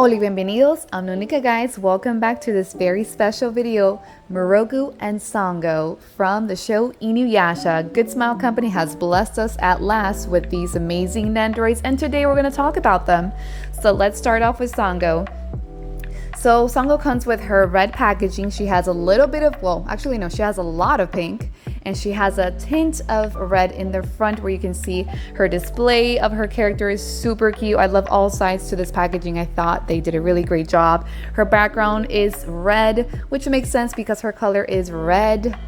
Hola y bienvenidos, I'm Monica guys. Welcome back to this very special video, Miroku and Sango from the show InuYasha. Good Smile Company has blessed us at last with these amazing Nendoroids, and today we're going to talk about them. So let's start off with Sango. So Sango comes with her red packaging. She has a little bit of, well, actually no, she has a lot of pink, and she has a tint of red in the front where you can see her display of her character is super cute. I love all sides to this packaging. I thought they did a really great job. Her background is red, which makes sense because her color is red.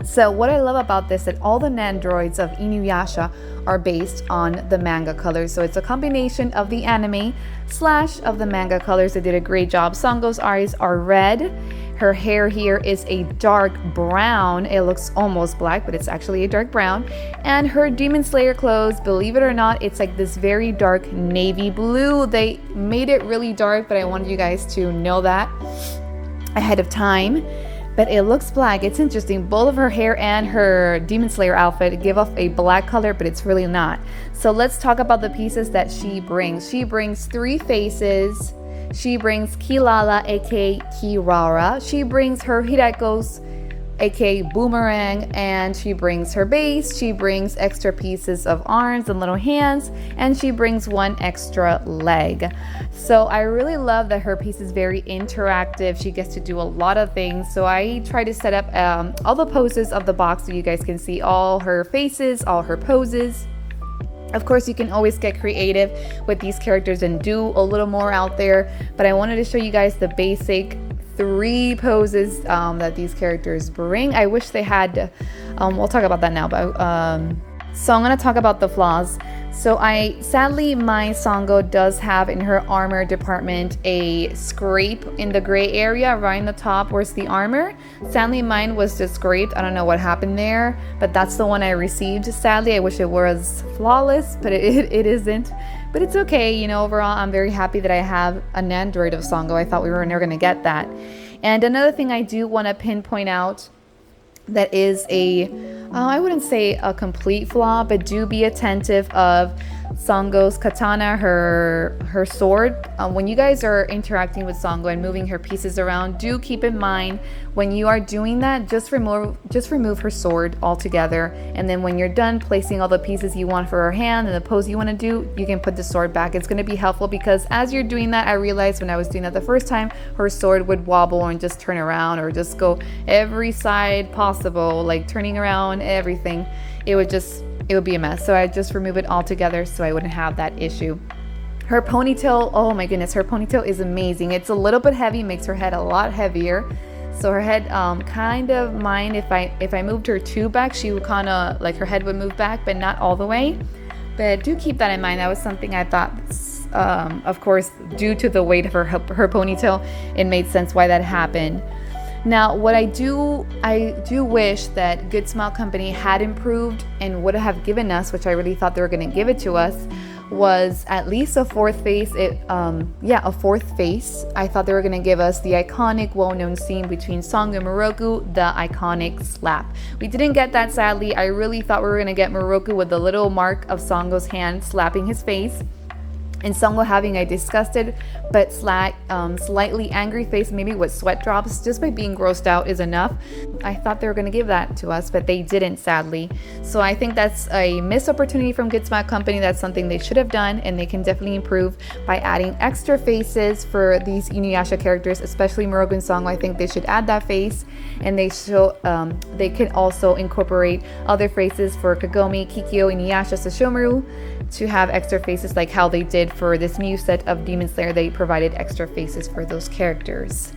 So what I love about this is that all the Nendoroids of InuYasha are based on the manga colors. So it's a combination of the anime / of the manga colors. They did a great job. Sango's eyes are red. Her hair here is a dark brown. It looks almost black, but it's actually a dark brown. And her Demon Slayer clothes, believe it or not, it's like this very dark navy blue. They made it really dark, but I wanted you guys to know that ahead of time. But it looks black. It's interesting. Both of her hair and her Demon Slayer outfit give off a black color, but it's really not. So let's talk about the pieces that she brings. She brings 3 faces. She brings Kirara, aka Kirara. She brings her Hirakos, aka Boomerang, and she brings her base. She brings extra pieces of arms and little hands, and she brings 1 extra leg. So I really love that her piece is very interactive. She gets to do a lot of things. So I try to set up all the poses of the box so you guys can see all her faces, all her poses. Of course, you can always get creative with these characters and do a little more out there, but I wanted to show you guys the basic 3 poses that these characters bring. I wish they had, we'll talk about that now, but so I'm going to talk about the flaws. So sadly, my Sango does have in her armor department a scrape in the gray area right in the top where's the armor. Sadly, mine was just scraped. I don't know what happened there, but that's the one I received. Sadly, I wish it was flawless, but it isn't. But it's okay, you know, overall, I'm very happy that I have a Nendoroid of Sango. I thought we were never going to get that. And another thing I do want to pinpoint out that is I wouldn't say a complete flaw, but do be attentive of Sango's katana, her sword. When you guys are interacting with Sango and moving her pieces around, do keep in mind when you are doing that, just remove her sword altogether. And then when you're done placing all the pieces you want for her hand and the pose you want to do, you can put the sword back. It's going to be helpful because as you're doing that, I realized when I was doing that the first time, her sword would wobble and just turn around or just go every side possible, like turning around everything. It would be a mess. So I just remove it all together so I wouldn't have that issue. Her ponytail, oh my goodness, her ponytail is amazing. It's a little bit heavy, makes her head a lot heavier. So her head kind of mine, if I moved her 2 back, she would kind of like her head would move back, but not all the way. But do keep that in mind. That was something I thought, of course, due to the weight of her ponytail, it made sense why that happened. Now, what I do wish that Good Smile Company had improved and would have given us, which I really thought they were going to give it to us, was at least a 4th face. A 4th face. I thought they were going to give us the iconic, well-known scene between Sango and Miroku, the iconic slap. We didn't get that, sadly. I really thought we were going to get Miroku with the little mark of Sango's hand slapping his face, and Sango having a disgusted but slightly angry face, maybe with sweat drops, just by being grossed out is enough. I thought they were going to give that to us, but they didn't, sadly. So I think that's a missed opportunity from Good Smile Company. That's something they should have done, and they can definitely improve by adding extra faces for these InuYasha characters, especially Miroku and Sango. I think they should add that face, and they can also incorporate other faces for Kagome, Kikyo, InuYasha, Sashomaru, to have extra faces like how they did for this new set of Demon Slayer. They provided extra faces for those characters.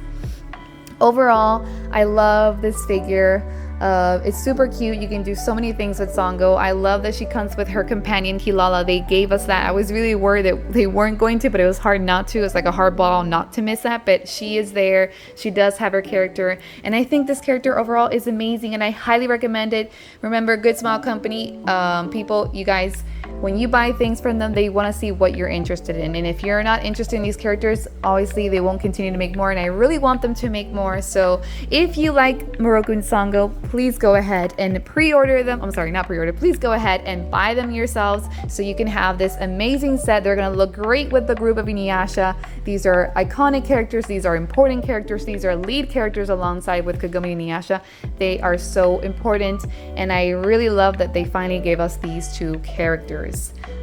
Overall, I love this figure. It's super cute. You can do so many things with Sango. I love that she comes with her companion Kirara. They gave us that. I was really worried that they weren't going to, but it was hard not to. It's like a hard ball not to miss that, but she is there. She does have her character, and I think this character overall is amazing, and I highly recommend it. Remember, Good Smile Company, people, you guys, when you buy things from them, they want to see what you're interested in. And if you're not interested in these characters, obviously they won't continue to make more. And I really want them to make more. So if you like Miroku and Sango, please go ahead and pre-order them. I'm sorry, not pre-order. Please go ahead and buy them yourselves so you can have this amazing set. They're going to look great with the group of InuYasha. These are iconic characters. These are important characters. These are lead characters alongside with Kagome and InuYasha. They are so important. And I really love that they finally gave us these two characters.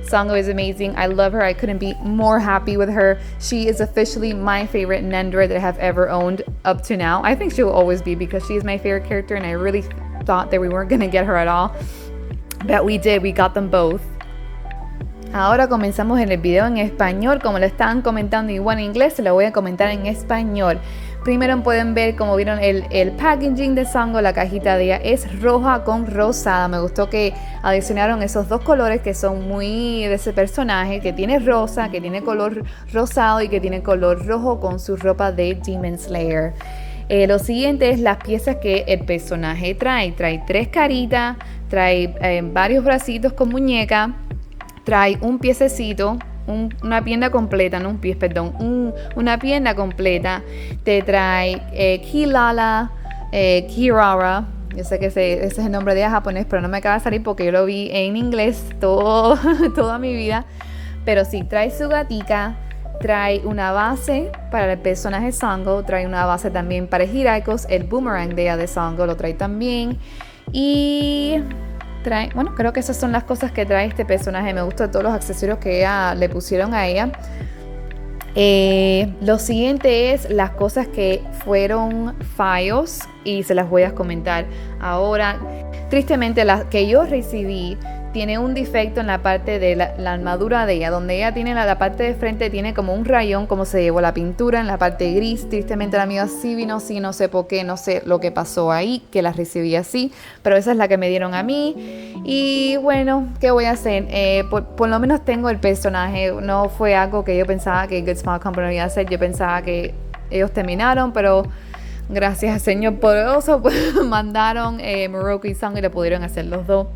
Sango is amazing. I love her. I couldn't be more happy with her. She is officially my favorite Nendoroid that I have ever owned up to now. I think she will always be because she is my favorite character, and I really thought that we weren't going to get her at all. But we did. We got them both. Ahora comenzamos en el video en español. Como lo estaban comentando igual en inglés, se lo voy a comentar en español. Primero pueden ver, como vieron, el packaging de Sango, la cajita de ella es roja con rosada. Me gustó que adicionaron esos dos colores que son muy de ese personaje, que tiene rosa, que tiene color rosado y que tiene color rojo con su ropa de Demon Slayer. Lo siguiente es las piezas que el personaje trae. Trae 3 caritas, trae varios bracitos con muñeca, trae un piececito, una pierna completa, no un pie, perdón, una pierna completa. Te trae Kirara. Yo sé que ese es el nombre de ella japonés, pero no me acaba de salir porque yo lo vi en inglés toda mi vida. Pero sí, trae su gatica, trae una base para el personaje Sango, trae una base también para Hiraikos, el boomerang de ella de Sango lo trae también. Y trae, bueno, creo que esas son las cosas que trae este personaje. Me gustan todos los accesorios que le pusieron a ella. Lo siguiente es las cosas que fueron fallos y se las voy a comentar ahora. Tristemente, las que yo recibí tiene un defecto en la parte de la armadura de ella, donde ella tiene la parte de frente, tiene como un rayón, como se llevó la pintura en la parte gris. Tristemente la mía sí vino así, no sé por qué, no sé lo que pasó ahí, que la recibí así, pero esa es la que me dieron a mí. Y bueno, ¿qué voy a hacer? Por lo menos tengo el personaje. No fue algo que yo pensaba que Good Smile Company iba a hacer. Yo pensaba que ellos terminaron, pero gracias al Señor poderoso pues mandaron Miroku y Sango y le pudieron hacer los dos.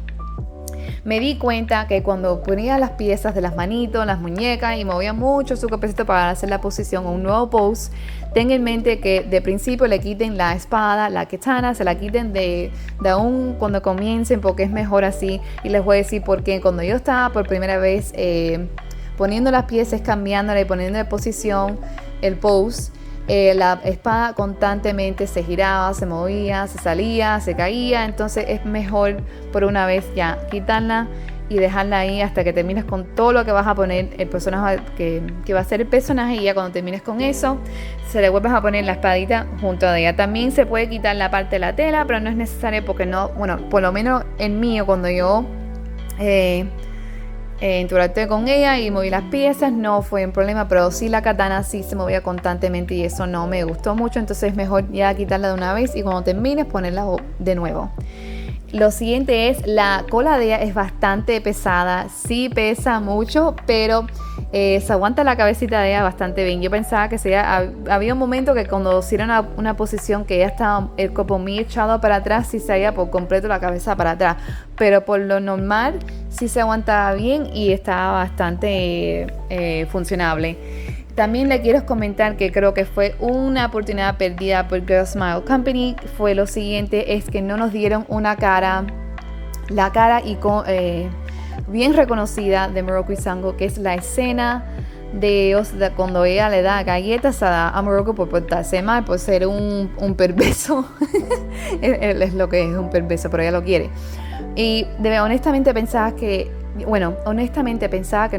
Me di cuenta que cuando ponía las piezas de las manitos, las muñecas y movía mucho su cuerpecito para hacer la posición o un nuevo pose, ten en mente que de principio le quiten la espada, la katana, se la quiten de aún cuando comiencen, porque es mejor así. Y les voy a decir por qué. Cuando yo estaba por primera vez poniendo las piezas, cambiándole y poniendo de posición el pose, la espada constantemente se giraba, se movía, se salía, se caía. Entonces es mejor por una vez ya quitarla y dejarla ahí hasta que termines con todo lo que vas a poner el personaje que va a ser el personaje. Y ya cuando termines con eso, se le vuelves a poner la espadita junto a ella. También se puede quitar la parte de la tela, pero no es necesario porque no, bueno, por lo menos en mío, cuando yo interactué con ella y moví las piezas, no fue un problema, pero sí la katana sí se movía constantemente y eso no me gustó mucho. Entonces es mejor ya quitarla de una vez y cuando termines ponerla de nuevo. Lo siguiente es la cola de ella es bastante pesada, sí pesa mucho, pero se aguanta la cabecita de ella bastante bien. Yo pensaba que había un momento que cuando hicieron una posición que ella estaba el cuerpo muy echado para atrás, sí se iba por completo la cabeza para atrás, pero por lo normal sí se aguantaba bien y estaba bastante funcionable. También le quiero comentar que creo que fue una oportunidad perdida por Good Smile Company. Fue lo siguiente, es que no nos dieron la cara bien reconocida de Miroku y Sango, que es la escena de cuando ella le da galletas a Miroku por portarse mal, por ser un perverso. es lo que es un perverso, pero ella lo quiere. Y honestamente pensaba que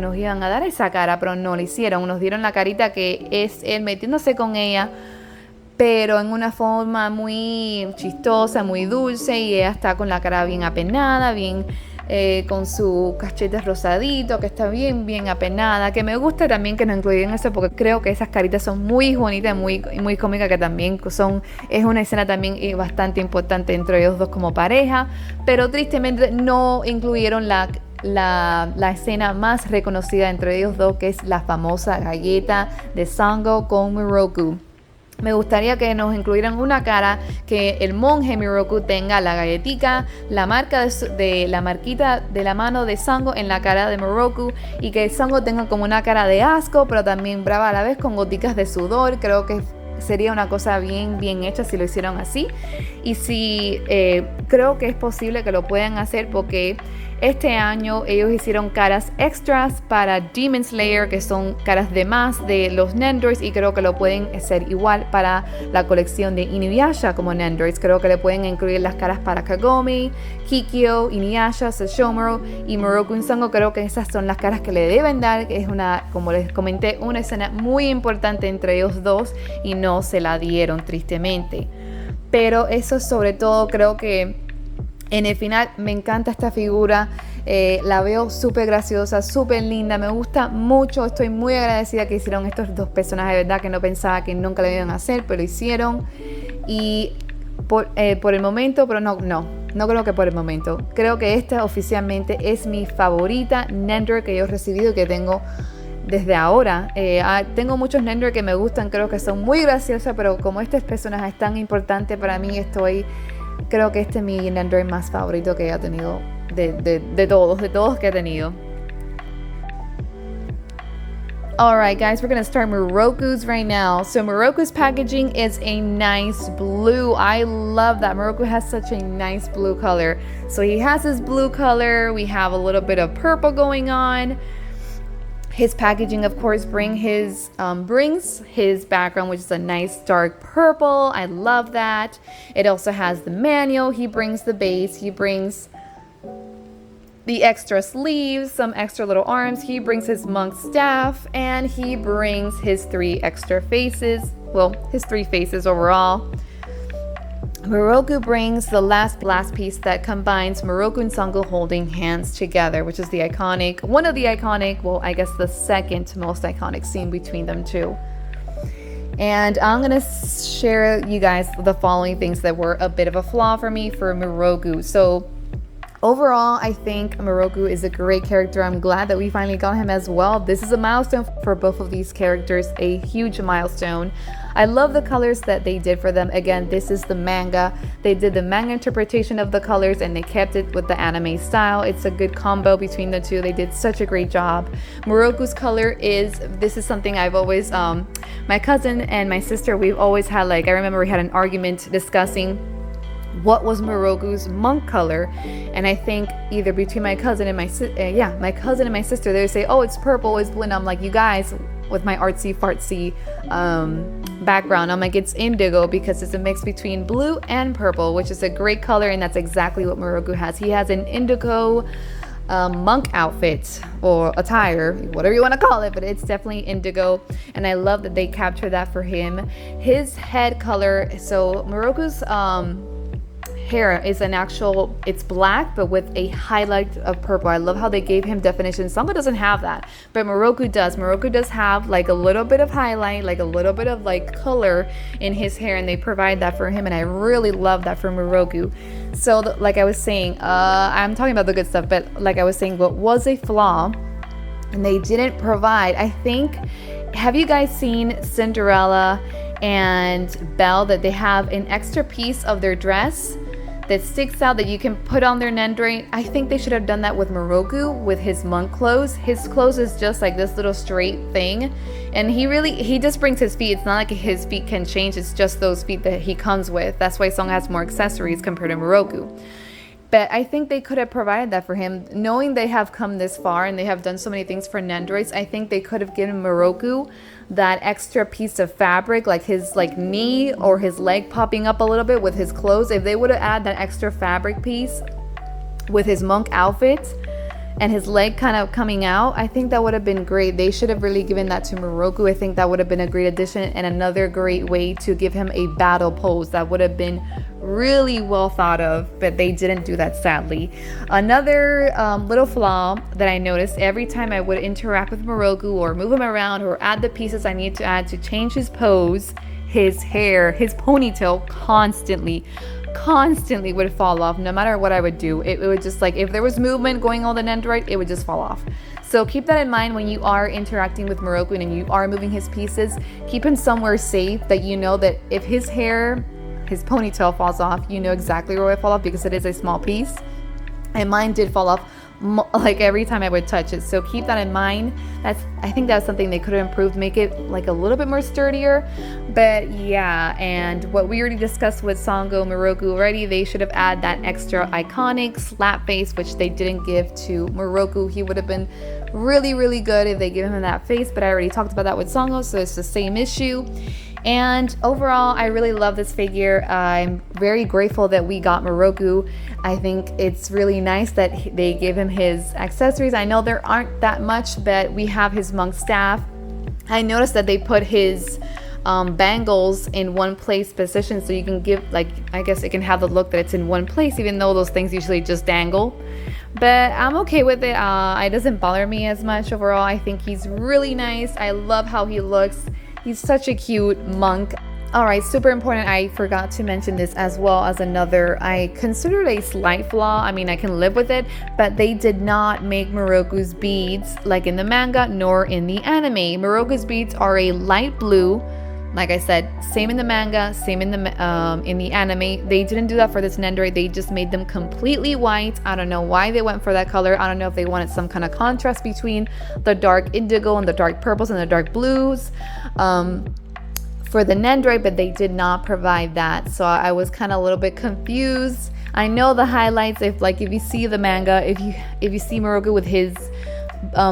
nos iban a dar esa cara, pero no lo hicieron. Nos dieron la carita que es él metiéndose con ella, pero en una forma muy chistosa, muy dulce, y ella está con la cara bien apenada, bien con sus cachetes rosaditos, que está bien apenada, que me gusta también que nos incluyeron eso, porque creo que esas caritas son muy bonitas, muy cómicas, que también es una escena también bastante importante entre ellos dos como pareja, pero tristemente no incluyeron la escena más reconocida entre ellos dos, que es la famosa galleta de Sango con Miroku. Me gustaría que nos incluyeran una cara que el monje Miroku tenga la galletica, la marca de la marquita de la mano de Sango en la cara de Miroku, y que Sango tenga como una cara de asco, pero también brava a la vez, con goticas de sudor. Creo que sería una cosa bien hecha si lo hicieron así. Y si creo que es posible que lo puedan hacer, porque este año ellos hicieron caras extras para Demon Slayer, que son caras de más de los Nendoroids, y creo que lo pueden hacer igual para la colección de InuYasha como Nendoroids. Creo que le pueden incluir las caras para Kagome, Kikyo, InuYasha, Sesshomaru y Miroku y Sango. Creo que esas son las caras que le deben dar, que es una, como les comenté, una escena muy importante entre ellos dos, y no se la dieron tristemente. Pero eso sobre todo, creo que en el final me encanta esta figura, la veo súper graciosa, súper linda, me gusta mucho. Estoy muy agradecida que hicieron estos dos personajes, de verdad que no pensaba que nunca lo iban a hacer, pero lo hicieron. Y por el momento, pero no creo que por el momento, creo que esta oficialmente es mi favorita Nendoroid que yo he recibido y que tengo desde ahora. Tengo muchos Nendoroid que me gustan, creo que son muy graciosos, pero como este personaje es tan importante para mí, creo que este es mi Nendoroid más favorito que he tenido de todos que he tenido. Alright guys, we're gonna start Miroku's right now. So Miroku's packaging is a nice blue. I love that. Miroku has such a nice blue color. So he has his blue color. We have a little bit of purple going on. His packaging, of course, brings his background, which is a nice dark purple. I love that. It also has the manual. He brings the base. He brings the extra sleeves, some extra little arms. He brings his monk staff, and he brings his 3 extra faces. Well, his 3 faces overall. Miroku brings the last blast piece that combines Miroku and Sango holding hands together, which is one of the iconic, well, I guess the second most iconic scene between them two. And I'm going to share you guys the following things that were a bit of a flaw for me for Miroku. So overall, I think Miroku is a great character. I'm glad that we finally got him as well. This is a milestone for both of these characters, a huge milestone. I love the colors that they did for them. Again, this is the manga. They did the manga interpretation of the colors and they kept it with the anime style. It's a good combo between the two. They did such a great job. Miroku's color this is something I've always, my cousin and my sister, we've always had, I remember we had an argument discussing what was Miroku's monk color, and I think either between my cousin and my sister, they would say, oh, it's purple, it's blue, and I'm like, you guys, with my artsy fartsy background, I'm like, it's indigo, because it's a mix between blue and purple, which is a great color, and that's exactly what Miroku has. He has an indigo monk outfit or attire, whatever you want to call it, but it's definitely indigo, and I love that they captured that for him. His head color, so Miroku's hair is it's black but with a highlight of purple. I love how they gave him definition. Sango doesn't have that, but Miroku does. Miroku does have a little bit of highlight, a little bit of color in his hair, and they provide that for him, and I really love that for Miroku. So like I was saying, I'm talking about the good stuff, but like I was saying, what was a flaw and they didn't provide, I think, have you guys seen Cinderella and Belle, that they have an extra piece of their dress that sticks out that you can put on their Nendoroid? I think they should have done that with Miroku with his monk clothes. His clothes is just like this little straight thing, and he just brings his feet. It's not like his feet can change, it's just those feet that he comes with. That's why Song has more accessories compared to Miroku. But I think they could have provided that for him. Knowing they have come this far and they have done so many things for Nendoroids, I think they could have given Miroku that extra piece of fabric, like his knee or his leg popping up a little bit with his clothes. If they would have added that extra fabric piece with his monk outfit and his leg kind of coming out, I think that would have been great. They should have really given that to Miroku. I think that would have been a great addition and another great way to give him a battle pose. That would have been really well thought of, but they didn't do that, sadly. Another little flaw that I noticed, every time I would interact with Miroku or move him around or add the pieces I need to add to change his pose, his hair, his ponytail constantly would fall off no matter what I would do. It would just if there was movement going on the Nendoroid, it would just fall off. So keep that in mind when you are interacting with Miroku and you are moving his pieces. Keep him somewhere safe that you know that if his hair, his ponytail falls off, you know exactly where it will fall off because it is a small piece. And mine did fall off like every time I would touch it. So keep that in mind. I think that's something they could have improved, make it like a little bit more sturdier. But yeah, and what we already discussed with Sango, Miroku already, they should have added that extra iconic slap face, which they didn't give to Miroku. He would have been really, really good if they gave him that face, but I already talked about that with Sango, so it's the same issue. And overall, I really love this figure. I'm very grateful that we got Miroku. I think it's really nice that they gave him his accessories. I know there aren't that much, but we have his monk staff. I noticed that they put his bangles in one place position, so you can give, like, I guess it can have the look that it's in one place, even though those things usually just dangle. But I'm okay with it. It doesn't bother me as much overall. I think he's really nice. I love how he looks. He's such a cute monk. All right, super important. I forgot to mention this as well as another, I consider it a slight flaw. I mean, I can live with it, but they did not make Miroku's beads like in the manga nor in the anime. Miroku's beads are a light blue. Like I said, same in the manga, same in the anime. They didn't do that for this Nendoroid. They just made them completely white. I don't know why they went for that color. I don't know if they wanted some kind of contrast between the dark indigo and the dark purples and the dark blues for the Nendoroid, but they did not provide that. So I was kind of a little bit confused. I know the highlights, if you see the manga, if you see Miroku with his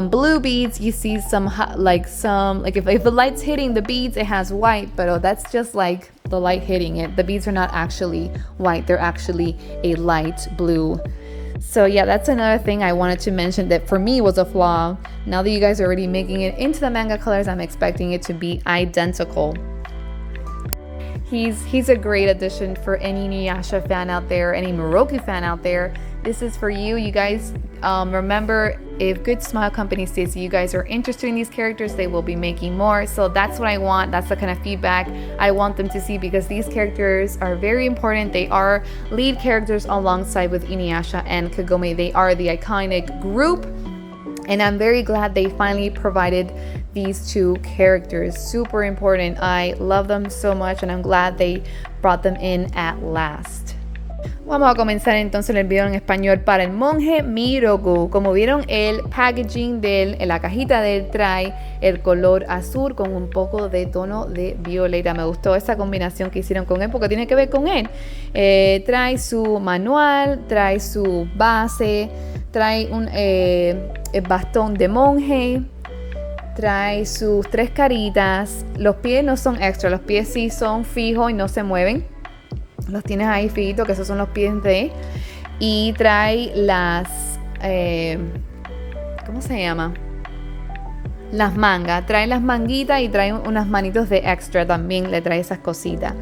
blue beads, you see some if the light's hitting the beads, it has white, but that's just like the light hitting it. The beads are not actually white, they're actually a light blue. So yeah, that's another thing I wanted to mention that for me was a flaw. Now that you guys are already making it into the manga colors, I'm expecting it to be identical. He's a great addition for any InuYasha fan out there, any Miroku fan out there. This is for you. You guys remember, if Good Smile Company states you guys are interested in these characters, they will be making more. So that's what I want. That's the kind of feedback I want them to see, because these characters are very important. They are lead characters alongside with InuYasha and Kagome. They are the iconic group. And I'm very glad they finally provided these two characters. Super important. I love them so much and I'm glad they brought them in at last. Vamos a comenzar entonces el video en español para el monje Miroku. Como vieron, el packaging de él, la cajita de él trae el color azul con un poco de tono de violeta. Me gustó esa combinación que hicieron con él porque tiene que ver con él. Trae su manual, trae su base, trae un bastón de monje, trae sus 3 caritas. Los pies no son extra, los pies sí son fijos y no se mueven. Los tienes ahí fijitos, que esos son los pies de. Y trae las ¿cómo se llama? Las mangas. Trae las manguitas y trae unas manitos de extra también. Le trae esas cositas.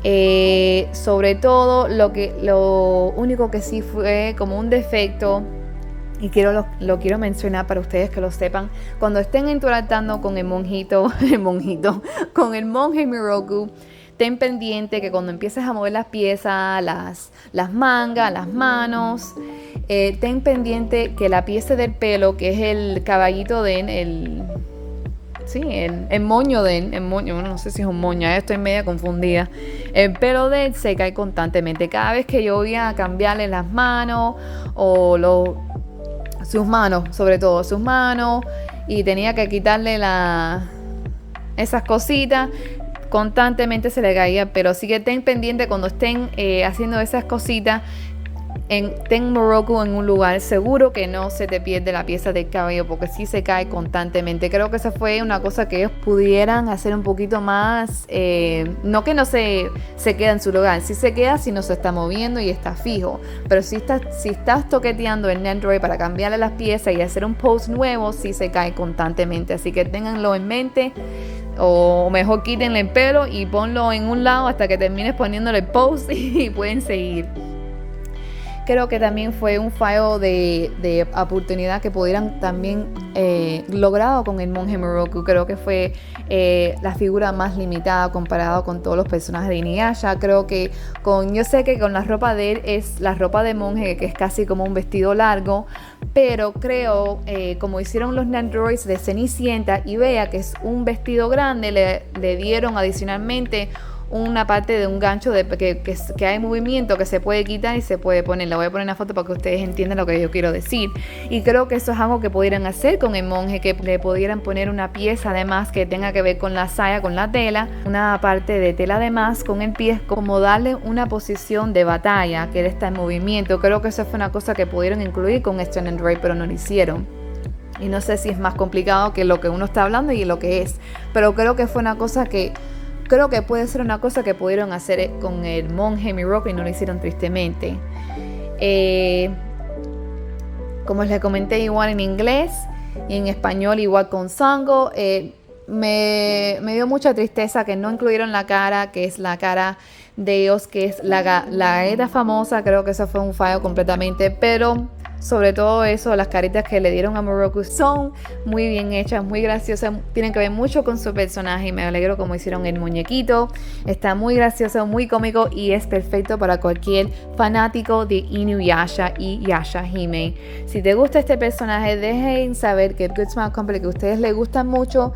Sobre todo, lo único que sí fue como un defecto, y lo quiero mencionar para ustedes que lo sepan, cuando estén interactuando con el con el monje Miroku, ten pendiente que cuando empieces a mover las piezas, las mangas, las manos, ten pendiente que la pieza del pelo, que es el caballito de él, el moño de él, no sé si es un moño, estoy media confundida. El pelo de él se cae constantemente. Cada vez que yo voy a cambiarle las manos sus manos, sobre todo sus manos, y tenía que quitarle esas cositas, constantemente se le caía. Pero sí que ten pendiente cuando estén haciendo esas cositas, ten Miroku en un lugar seguro, que no se te pierde la pieza del cabello, porque sí se cae constantemente. Creo que esa fue una cosa que ellos pudieran hacer un poquito más, no que no se queda en su lugar, sí se queda si no se está moviendo y está fijo, pero si estás toqueteando el Nendoroid para cambiarle las piezas y hacer un pose nuevo, sí se cae constantemente. Así que ténganlo en mente, o mejor quítenle el pelo y ponlo en un lado hasta que termines poniéndole el pose y pueden seguir. creo que también fue un fallo de oportunidad que pudieran también logrado con el monje Miroku. Creo que fue la figura más limitada comparado con todos los personajes de InuYasha. Creo que yo sé que con la ropa de él es la ropa de monje, que es casi como un vestido largo, pero creo, como hicieron los Nendoroids de Cenicienta y Bella, que es un vestido grande, le dieron adicionalmente una parte de un gancho que hay movimiento, que se puede quitar y se puede poner. Le voy a poner una foto para que ustedes entiendan lo que yo quiero decir. Y creo que eso es algo que pudieran hacer con el monje, que le pudieran poner una pieza además que tenga que ver con la saya, con la tela, una parte de tela además con el pie, como darle una posición de batalla, que él está en movimiento. Creo que eso fue una cosa que pudieron incluir con este Nendoroid, pero no lo hicieron. Y no sé si es más complicado que lo que uno está hablando y lo que es, pero creo que fue una cosa que creo que puede ser una cosa que pudieron hacer con el monje Miroku y no lo hicieron tristemente. Como les comenté, igual en inglés y en español igual con Sango. Me dio mucha tristeza que no incluyeron la cara, que es la cara de ellos, que es la galleta famosa. Creo que eso fue un fallo completamente, pero sobre todo eso, las caritas que le dieron a Miroku son muy bien hechas, muy graciosas, tienen que ver mucho con su personaje y me alegro como hicieron el muñequito. Está muy gracioso, muy cómico y es perfecto para cualquier fanático de InuYasha y YashaHime. Si te gusta este personaje, dejen saber que Good Smile Company, que a ustedes les gustan mucho,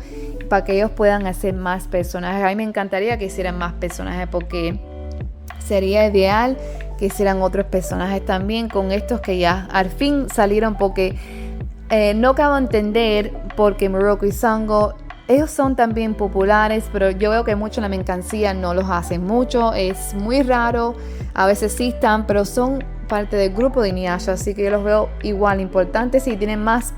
para que ellos puedan hacer más personajes. A mí me encantaría que hicieran más personajes porque sería ideal que hicieran otros personajes también con estos que ya al fin salieron, porque no acabo de entender porque Miroku y Sango, ellos son también populares, pero yo veo que mucho en la mercancía no los hacen mucho, es muy raro, a veces sí están, pero son parte del grupo de InuYasha, así que yo los veo igual importantes y tienen más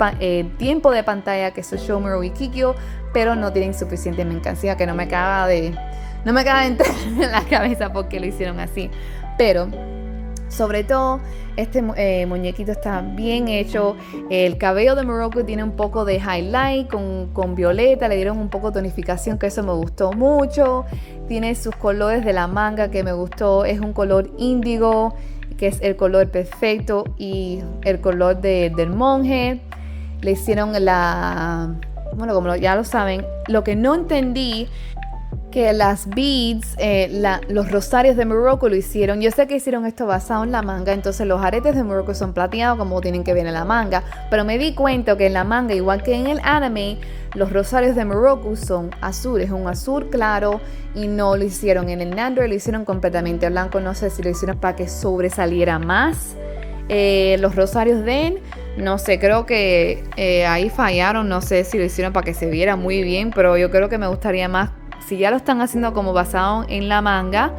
tiempo de pantalla que su show Miroku y Kikyo, pero no tienen suficiente mercancía, que no me acaba de entrar en la cabeza porque lo hicieron así. Pero sobre todo este muñequito está bien hecho. El cabello de Miroku tiene un poco de highlight con violeta, le dieron un poco de tonificación, que eso me gustó mucho. Tiene sus colores de la manga que me gustó, es un color índigo, que es el color perfecto, y el color del monje. Le hicieron bueno, como ya lo saben, lo que no entendí, que las beads, los rosarios de Miroku lo hicieron. Yo sé que hicieron esto basado en la manga, entonces los aretes de Miroku son plateados como tienen que ver en la manga, pero me di cuenta que en la manga, igual que en el anime, los rosarios de Miroku son azules, un azul claro, y no lo hicieron en el Nendoroid, lo hicieron completamente blanco. No sé si lo hicieron para que sobresaliera más los rosarios de él. No sé, creo que ahí fallaron, no sé si lo hicieron para que se viera muy bien, pero yo creo que me gustaría más si ya lo están haciendo como basado en la manga,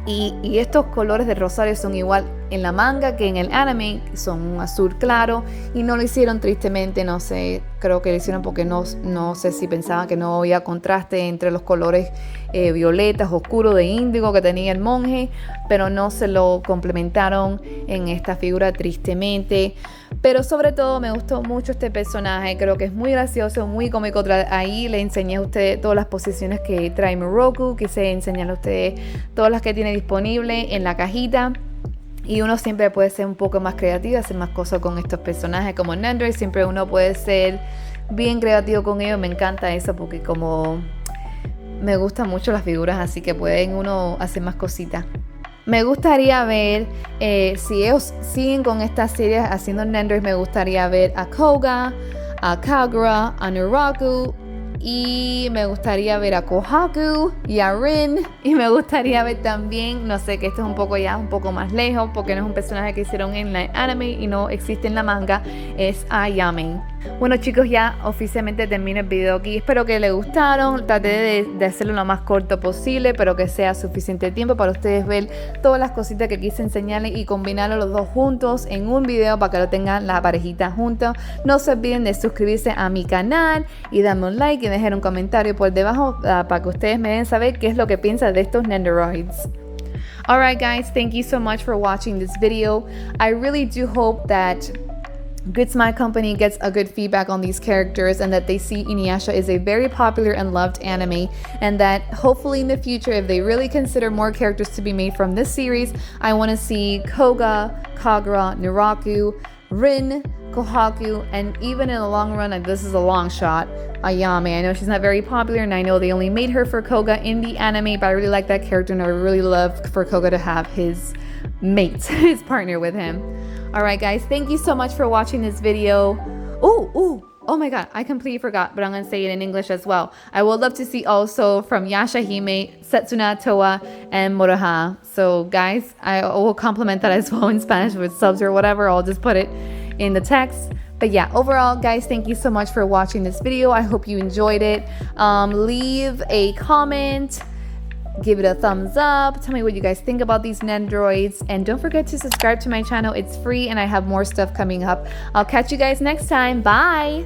y estos colores de rosario son igual en la manga que en el anime, son un azul claro, y no lo hicieron tristemente, no sé, creo que lo hicieron porque no sé si pensaban que no había contraste entre los colores violetas oscuros de índigo que tenía el monje, pero no se lo complementaron en esta figura tristemente. Pero sobre todo me gustó mucho este personaje, creo que es muy gracioso, muy cómico. Ahí le enseñé a ustedes todas las posiciones que trae Miroku, quise enseñarle a ustedes todas las que tiene disponible en la cajita. Y uno siempre puede ser un poco más creativo, hacer más cosas con estos personajes como Nendoroid. Siempre uno puede ser bien creativo con ellos. Me encanta eso porque como me gustan mucho las figuras, así que pueden uno hacer más cositas. Me gustaría ver, si ellos siguen con esta serie haciendo Nendoroid, me gustaría ver a Koga, a Kagura, a Miroku, y me gustaría ver a Kohaku y a Rin, y me gustaría ver también, no sé, que esto es un poco más lejos porque no es un personaje que hicieron en la anime y no existe en la manga, es a Yame. Bueno chicos, ya oficialmente termino el video aquí, espero que les gustaron, traté de hacerlo lo más corto posible, pero que sea suficiente tiempo para ustedes ver todas las cositas que quise enseñarles y combinarlos los dos juntos en un video para que lo tengan la parejita juntos. No se olviden de suscribirse a mi canal y darme un like y dejar un comentario por debajo para que ustedes me den saber qué es lo que piensan de estos Nendoroids. Alright guys, thank you so much for watching this video. I really do hope that Good Smile Company gets a good feedback on these characters, and that they see InuYasha is a very popular and loved anime, and that hopefully in the future, if they really consider more characters to be made from this series, I want to see Koga, Kagura, Niraku, Rin, Kohaku, and even in the long run, and this is a long shot, Ayame. I know she's not very popular, and I know they only made her for Koga in the anime, but I really like that character, and I would really love for Koga to have his mate, his partner with him. Alright guys, thank you so much for watching this video. Oh my god, I completely forgot, but I'm going to say it in English as well. I would love to see also from YashaHime, Setsuna, Towa, and Moroha. So guys, I will compliment that as well in Spanish with subs or whatever. I'll just put it in the text. But yeah, overall guys, thank you so much for watching this video. I hope you enjoyed it. Leave a comment. Give it a thumbs up. Tell me what you guys think about these Nendoroids. And don't forget to subscribe to my channel. It's free and I have more stuff coming up. I'll catch you guys next time. Bye!